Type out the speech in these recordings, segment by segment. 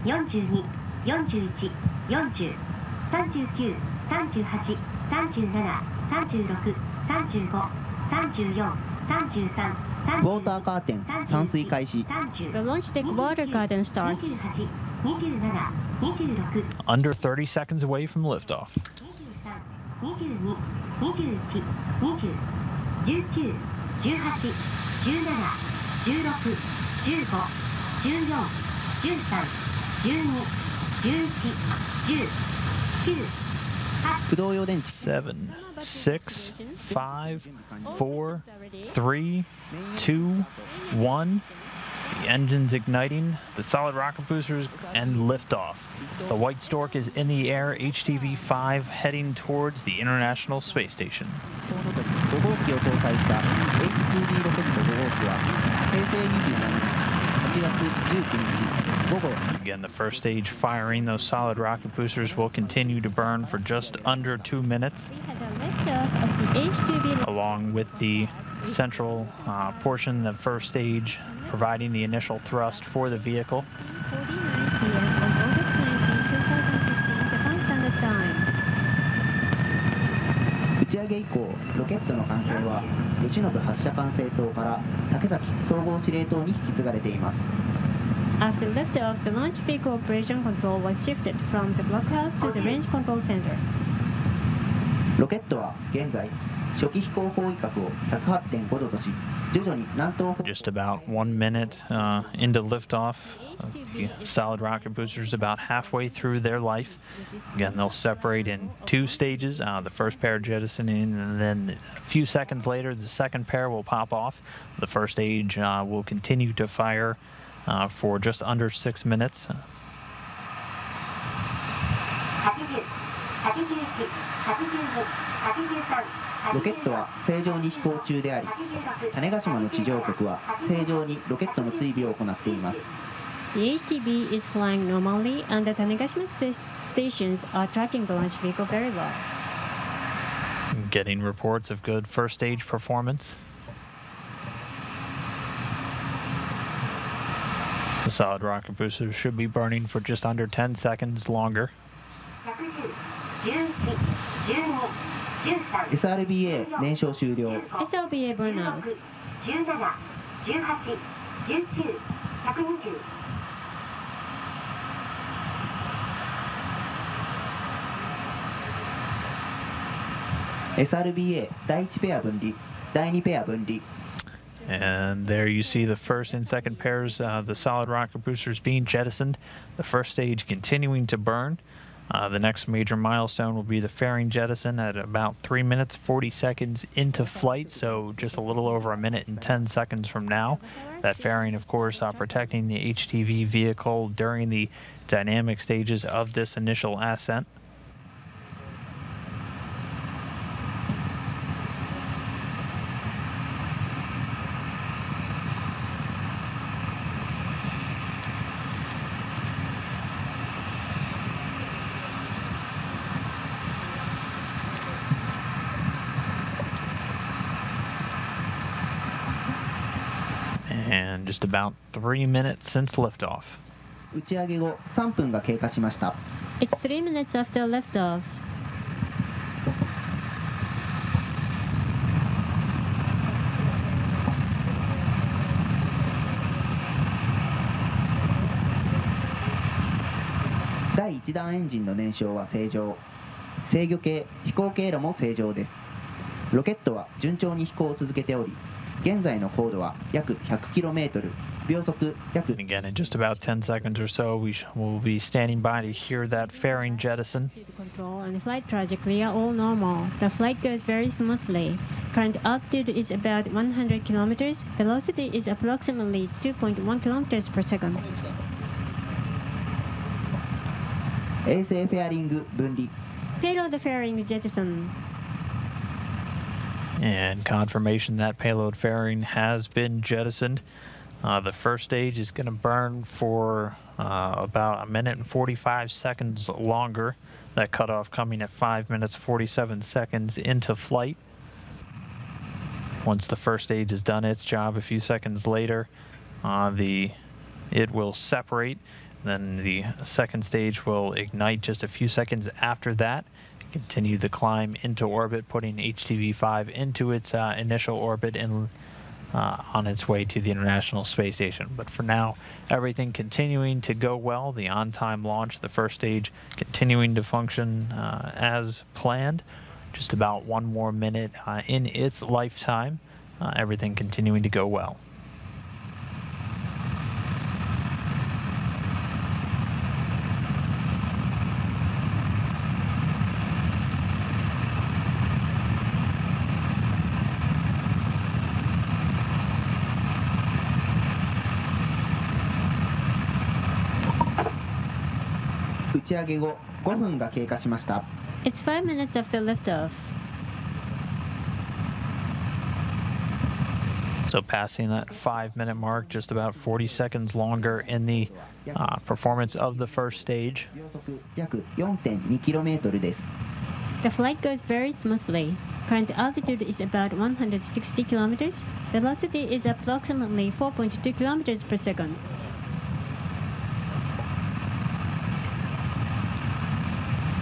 42、41、40、39、38、37、36、35、34、33、クォーターカーテン散水開始。 The launch deck water curtain starts. 27、26、 Under 30 seconds away from liftoff. 22、21、20、19、18、17、16、15、14、13、12、11、10、9、駆動用電池。 7, 6, 5, 4, 3, 2, 1. The engine's igniting, the solid rocket boosters, and liftoff. The White Stork is in the air, HTV-5 heading towards the International Space Station. 5号機を搭載した H-IIB ロケット5号機は平成27年8月19日午後。 Again, the first stage firing, those solid rocket boosters will continue to burn for just under 2 minutes, We had a liftoff of the H-IIB along with the central portion, the first stage, providing the initial thrust for the vehicle. 49 p.m. on August 19, 2015, Japan Standard Time. 打ち上げ以降、ロケットの管制は吉信発射管制塔から竹崎総合司令塔に引き継がれています。 After liftoff, the launch vehicle operation control was shifted from the blockhouse to the range control center. ロケットは現在初期飛行方位角を 108.5 度とし、徐々に南東方。 Just about 1 minute into liftoff. The solid rocket boosters about halfway through their life. Again, they'll separate in 2 stages. The first pair jettisoning, and then a few seconds later, the second pair will pop off. The first stage will continue to fire for just under 6 minutes. 80、81、82、83、ロケットは正常に飛行中であり、種子島の地上局は正常にロケットの追尾を行っています。 The HTV is flying normally, and the Tanegashima space stations are tracking the launch vehicle very well. Getting reports of good first stage performance. The solid rocket boosters should be burning for just under 10 seconds longer. 110、11、12、13、 SRBA 燃焼終了。 SLBA burnout. 17、18、19、120。 SRBA 第1ペア分離、第2ペア分離。 And there you see the first and second pairs, the solid rocket boosters being jettisoned. The first stage continuing to burn. The next major milestone will be the fairing jettison at about 3 minutes 40 seconds into flight, so just a little over 1 minute and 10 seconds from now. That fairing, of course, protecting the HTV vehicle during the dynamic stages of this initial ascent. And just about 3 minutes since liftoff. 打ち上げ後3分が経過しました。 It's 3 minutes after liftoff. 第1段エンジンの燃焼は正常。制御系、飛行経路も正常です。ロケットは順調に飛行を続けており、現在の高度は約 100km、秒速約。 Again, in just about 10 seconds or so, we'll be standing by to hear that fairing jettison. Control and flight trajectory are all normal. The flight goes very smoothly. Current altitude is about 100 kilometers. Velocity is approximately 2.1 kilometers per second. 衛星フェアリング分離。 Payload fairing jettison. And confirmation that payload fairing has been jettisoned. The first stage is going to burn for about 1 minute and 45 seconds longer. That cutoff coming at 5 minutes 47 seconds into flight. Once the first stage has done its job a few seconds later, it will separate. Then the second stage will ignite just a few seconds after that. Continue the climb into orbit, putting HTV-5 into its initial orbit and on its way to the International Space Station. But for now, everything continuing to go well. The on-time launch, the first stage continuing to function as planned. Just about 1 more minute in its lifetime. Everything continuing to go well. It's 5 minutes after liftoff. So passing that 5-minute mark, just about 40 seconds longer in the performance of the first stage. The flight goes very smoothly. Current altitude is about 160 kilometers. Velocity is approximately 4.2 kilometers per second.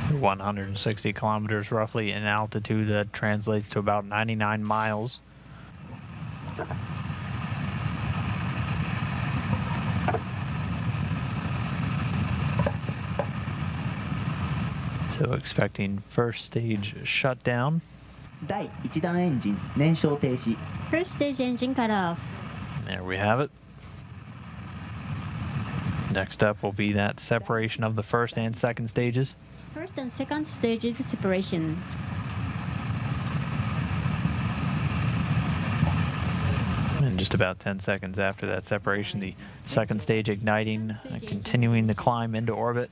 At 160 kilometers roughly in altitude, that translates to about 99 miles. So expecting first stage shutdown. First stage engine cut off. There we have it. Next up will be that separation of the first and second stages. First and second stages separation. And just about 10 seconds after that separation, the second stage igniting, continuing the climb into orbit.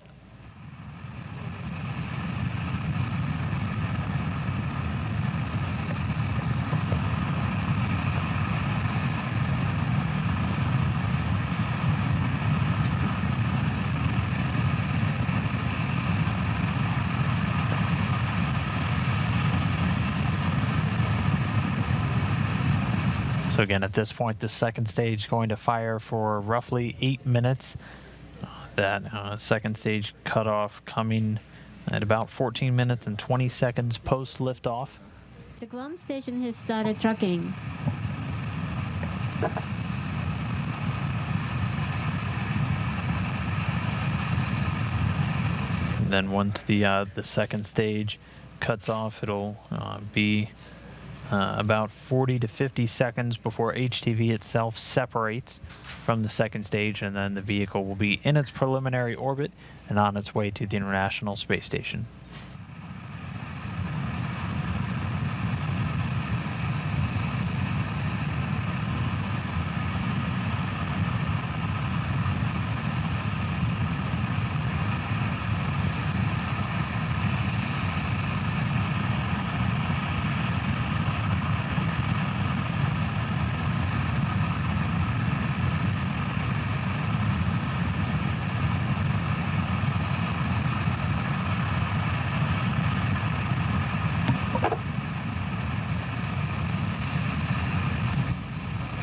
So again, at this point, the second stage going to fire for roughly 8 minutes. That second stage cutoff coming at about 14 minutes and 20 seconds post liftoff. The ground station has started tracking. And then once the second stage cuts off, it'll be about 40 to 50 seconds before HTV itself separates from the second stage, and then the vehicle will be in its preliminary orbit and on its way to the International Space Station.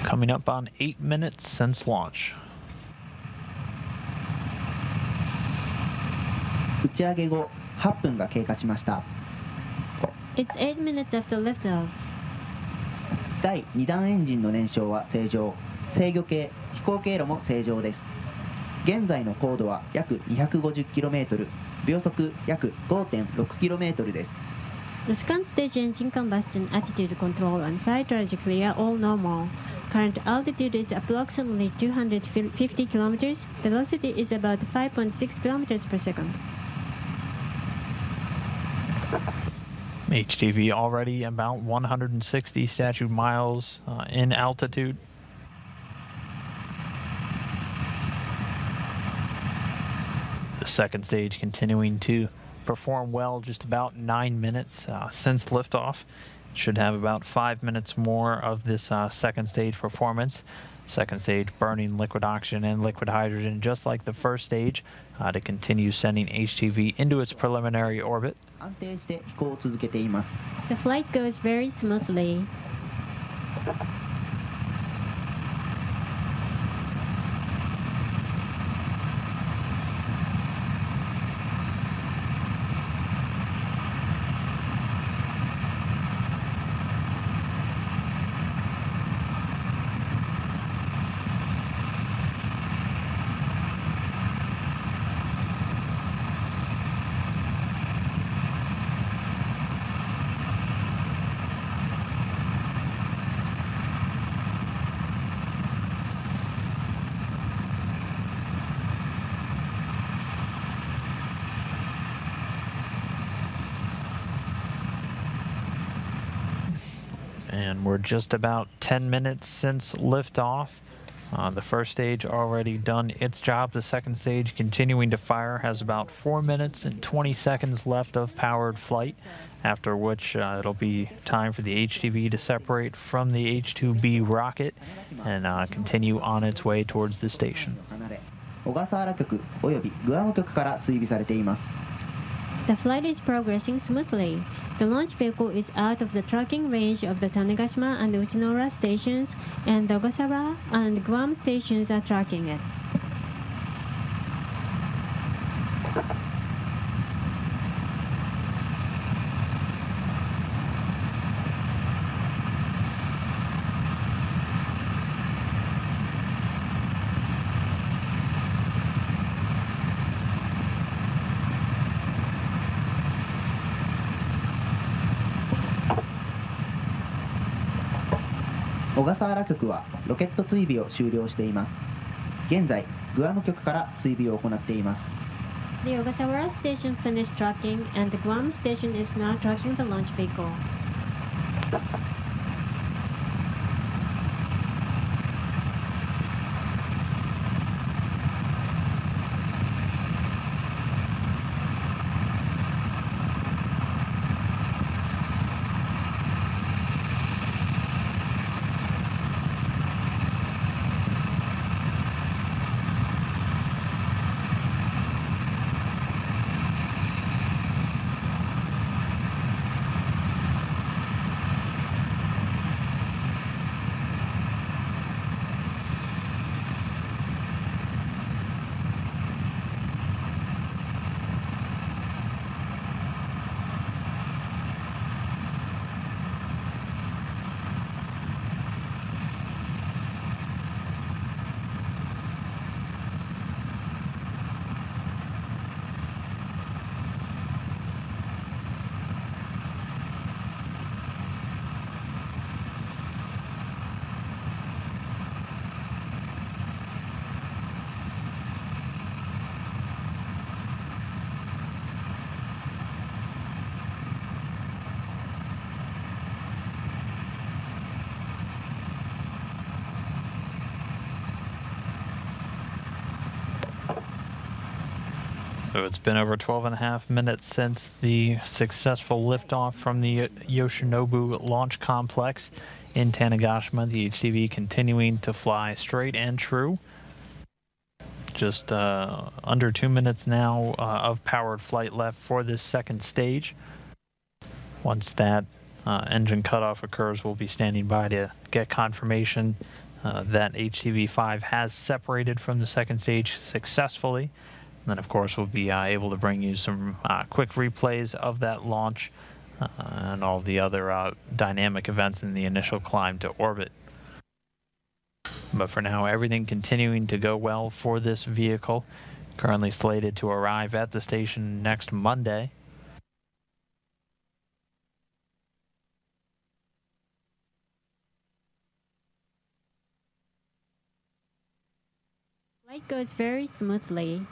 Coming up on 8 minutes since launch. It's 8 minutes after liftoff. 第2段エンジンの燃焼は正常、制御系、飛行経路も正常です。現在の高度は約 250km、秒速約 5.6km です。The second stage engine combustion, attitude control, and flight trajectory are all normal. Current altitude is approximately 250 kilometers. Velocity is about 5.6 kilometers per second. HTV already about 160 statute miles in altitude. The second stage continuing to perform well, just about 9 minutes since liftoff. Should have about 5 minutes more of this second stage performance. Second stage burning liquid oxygen and liquid hydrogen just like the first stage to continue sending HTV into its preliminary orbit. 安定して飛行を続けています。 The flight goes very smoothly. And we're just about 10 minutes since liftoff. The first stage already done its job. The second stage continuing to fire, has about 4 minutes and 20 seconds left of powered flight, after which it'll be time for the HTV to separate from the H-IIB rocket and continue on its way towards the station. 小笠原局およびグアム局から追尾されています。 The flight is progressing smoothly. The launch vehicle is out of the tracking range of the Tanegashima and Uchinora stations, and the Ogasawara and Guam stations are tracking it. 小笠原局はロケット追尾を終了しています。現在、グアム局から追尾を行っています。 The Ogasawara station finished tracking, and the Guam station is now tracking the launch vehicle. So it's been over 12.5 minutes since the successful liftoff from the Yoshinobu launch complex in Tanegashima. The HTV continuing to fly straight and true. Just under 2 minutes now of powered flight left for this second stage. Once that engine cutoff occurs, we'll be standing by to get confirmation that HTV-5 has separated from the second stage successfully. And then, of course, we'll be able to bring you some quick replays of that launch and all the other dynamic events in the initial climb to orbit. But for now, everything continuing to go well for this vehicle. Currently slated to arrive at the station next Monday. Flight goes very smoothly.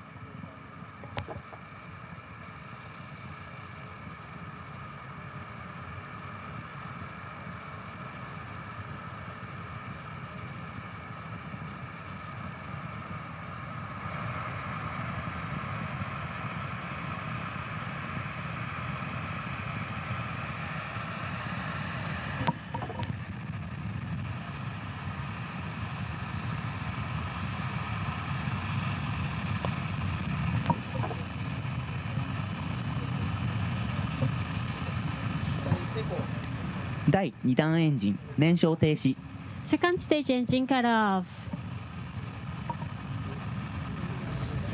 第2段エンジン燃焼停止。 Second stage engine cut off.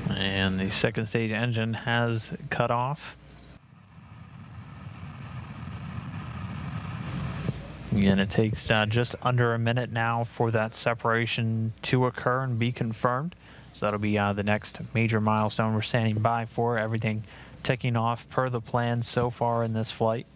And the second stage engine has cut off. Again, it takes just under a minute now for that separation to occur and be confirmed. So that'll be the next major milestone we're standing by for. Everything ticking off per the plan so far in this flight.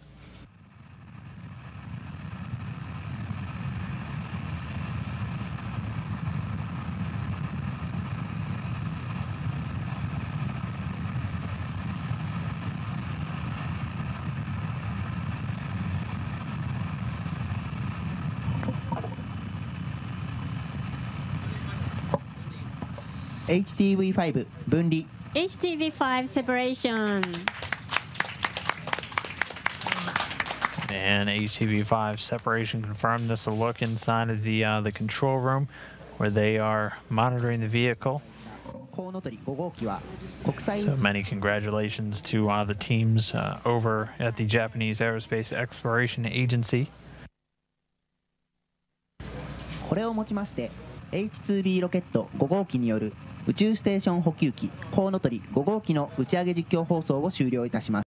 HTV5 分離 HTV5 separation. And HTV5 separation confirmed. This is a look inside of the control room where they are monitoring the vehicle. コウノトリ5号機は国際 So many congratulations to the teams over at the Japanese Aerospace Exploration Agency. これをもちまして H-IIB ロケット5号機による宇宙ステーション補給機コウノトリ5号機の打ち上げ実況放送を終了いたします。